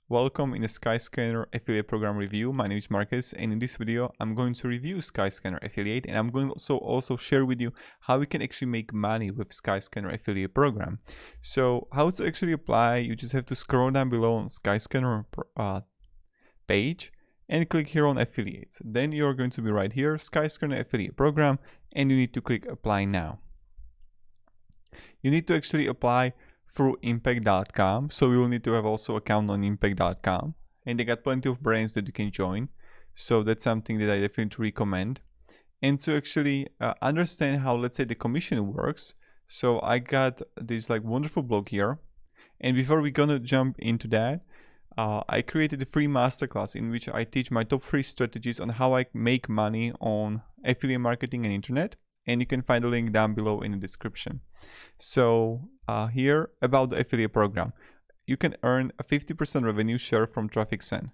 Welcome in the Skyscanner affiliate program review. My name is Marcus, and in this video I'm going to review Skyscanner affiliate, and I'm going to also share with you how we can actually make money with Skyscanner affiliate program. So how to actually apply, you just have to scroll down below on Skyscanner page and click here on affiliates. Then you're going to be right here, Skyscanner affiliate program, and you need to click apply now. You need to actually apply through impact.com, so you will need to have also account on impact.com, and they got plenty of brands that you can join, so that's something that I definitely recommend. And to actually understand how, let's say, the commission works, so I got this like wonderful blog here, and before we're gonna jump into that, I created a free masterclass in which I teach my top 3 strategies on how I make money on affiliate marketing and internet, and you can find the link down below in the description. So here about the affiliate program, you can earn a 50% revenue share from traffic sent.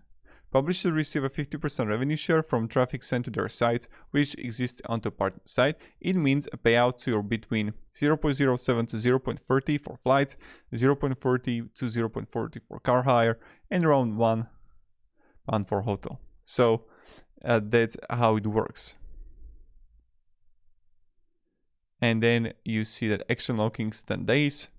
Publishers receive a 50% revenue share from traffic sent to their sites, which exists on the partner site. It means a payout to your between 0.07 to 0.30 for flights, 0.40 to 0.40 for car hire, and around 1 for hotel. So that's how it works. And then you see that action locking 10 days.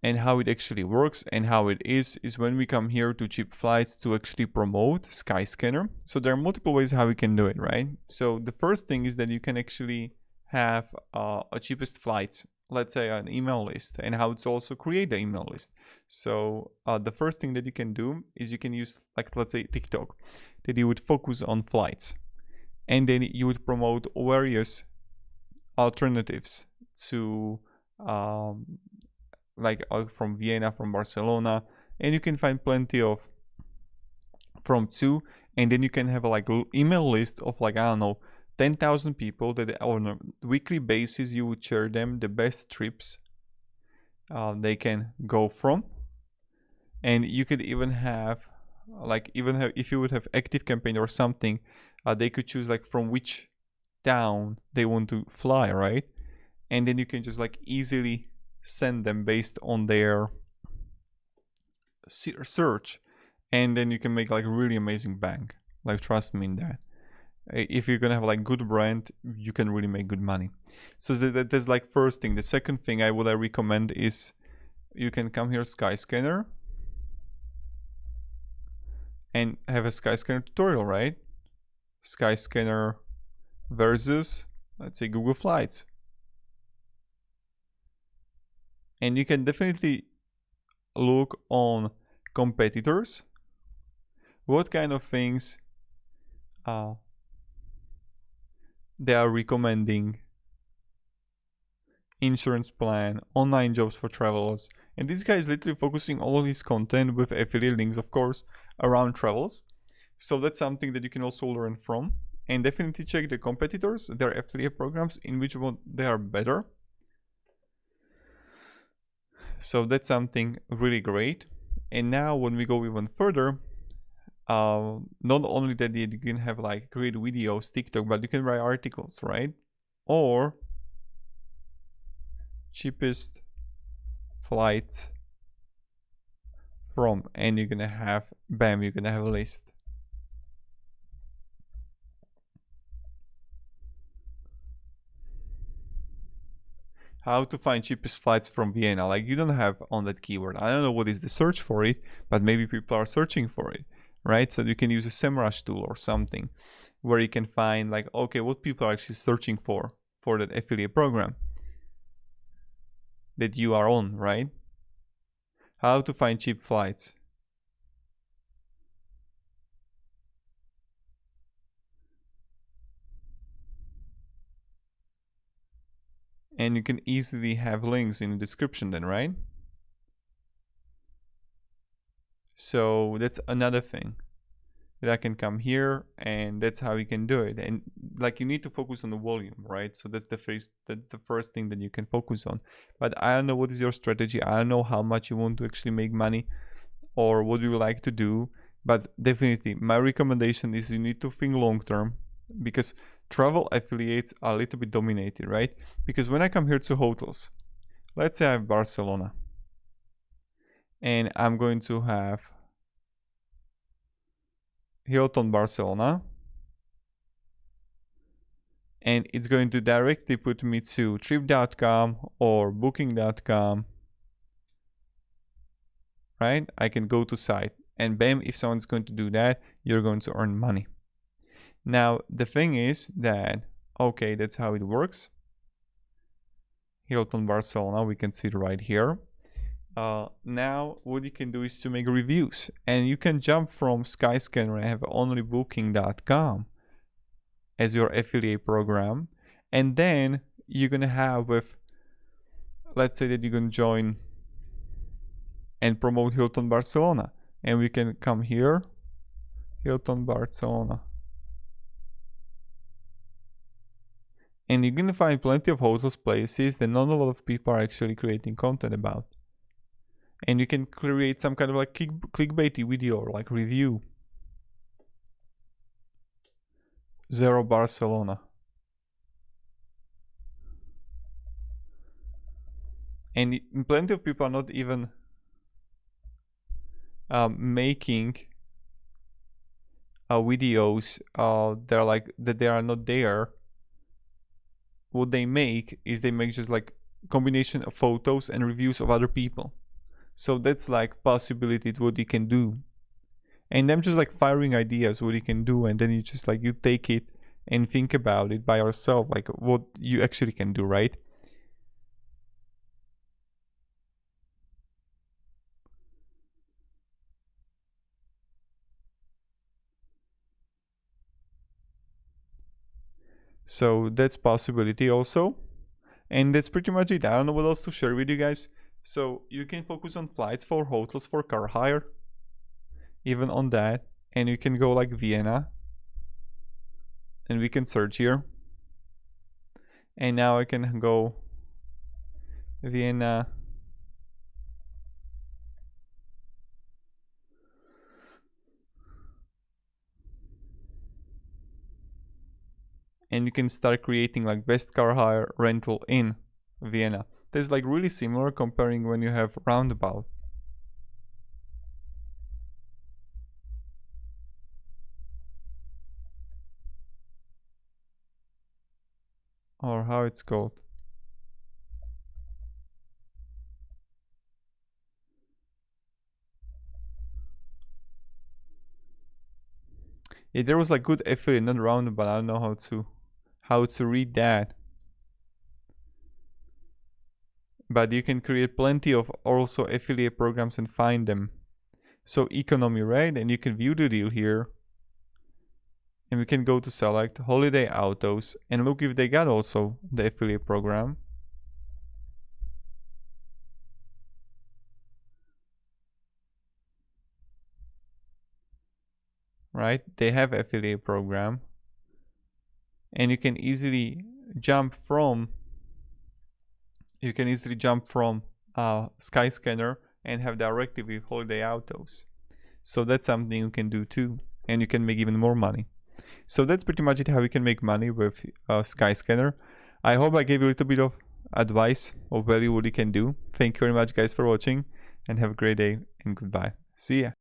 And how it actually works and how it is when we come here to cheap flights to actually promote Skyscanner. So there are multiple ways how we can do it, right? So the first thing is that you can actually have a cheapest flights, let's say an email list, and how to also create the email list. So the first thing that you can do is you can use, like, let's say TikTok, that you would focus on flights. And then you would promote various alternatives to like from Vienna, from Barcelona, and you can find plenty of from 2, and then you can have a like email list of like, I don't know, 10,000 people that on a weekly basis you would share them the best trips they can go from. And you could even have if you would have active campaign or something, they could choose like from which town they want to fly, right? And then you can just like easily send them based on their search, and then you can make like really amazing bank. Like, trust me in that. If you're gonna have like good brand, you can really make good money. So that's like first thing. The second thing I recommend is you can come here, Skyscanner, and have a Skyscanner tutorial, right? Skyscanner versus, let's say, Google Flights. And you can definitely look on competitors, what kind of things they are recommending, insurance plan, online jobs for travelers. And this guy is literally focusing all his content with affiliate links, of course, around travels. So that's something that you can also learn from. And definitely check the competitors, their affiliate programs, in which one they are better. So that's something really great. And now when we go even further, not only that you can have like create videos, TikTok, but you can write articles, right? Or cheapest flights from, and you're gonna have, bam, you're gonna have a list. How to find cheapest flights from Vienna. Like, you don't have on that keyword. I don't know what is the search for it, but maybe people are searching for it, right? So you can use a SEMrush tool or something where you can find like, okay, what people are actually searching for that affiliate program that you are on, right? How to find cheap flights. And you can easily have links in the description then, right? So that's another thing that I can come here, and that's how you can do it. And like, you need to focus on the volume, right? So that's the first thing that you can focus on. But I don't know what is your strategy. I don't know how much you want to actually make money or what you like to do, but definitely my recommendation is you need to think long term, because travel affiliates are a little bit dominated, right? Because when I come here to hotels, let's say I have Barcelona, and I'm going to have Hilton Barcelona, and it's going to directly put me to trip.com or booking.com, right? I can go to site, and bam, if someone's going to do that, you're going to earn money. Now, the thing is that, okay, that's how it works. Hilton Barcelona, we can see it right here. Now, what you can do is to make reviews, and you can jump from Skyscanner and have only booking.com as your affiliate program, and then you're gonna have with, let's say that you're gonna join and promote Hilton Barcelona, and we can come here, Hilton Barcelona, and you're gonna find plenty of hotels, places that not a lot of people are actually creating content about, and you can create some kind of like clickbaity video or like review. 0 Barcelona. And plenty of people are not even making videos they're like that they are not there. What they make is they make just like combination of photos and reviews of other people. So that's like possibility what you can do. And I'm just like firing ideas what you can do, and then you just like you take it and think about it by yourself, like what you actually can do, right? So that's possibility also. And that's pretty much it. I don't know what else to share with you guys. So you can focus on flights for hotels for car hire, even on that. And you can go like Vienna, and we can search here. And now I can go Vienna. And you can start creating like best car hire rental in Vienna. That's like really similar comparing when you have roundabout. Or how it's called. Yeah, there was like good affiliate, not roundabout. I don't know how to read that. But you can create plenty of also affiliate programs and find them. So economy, right? And you can view the deal here. And we can go to select holiday autos and look if they got also the affiliate program. Right? They have affiliate program. And you can easily jump from Skyscanner and have directly with holiday autos. So that's something you can do too, and you can make even more money. So that's pretty much it, how you can make money with Skyscanner. I hope I gave you a little bit of advice of value what you can do. Thank you very much guys for watching, and have a great day, and goodbye. See ya.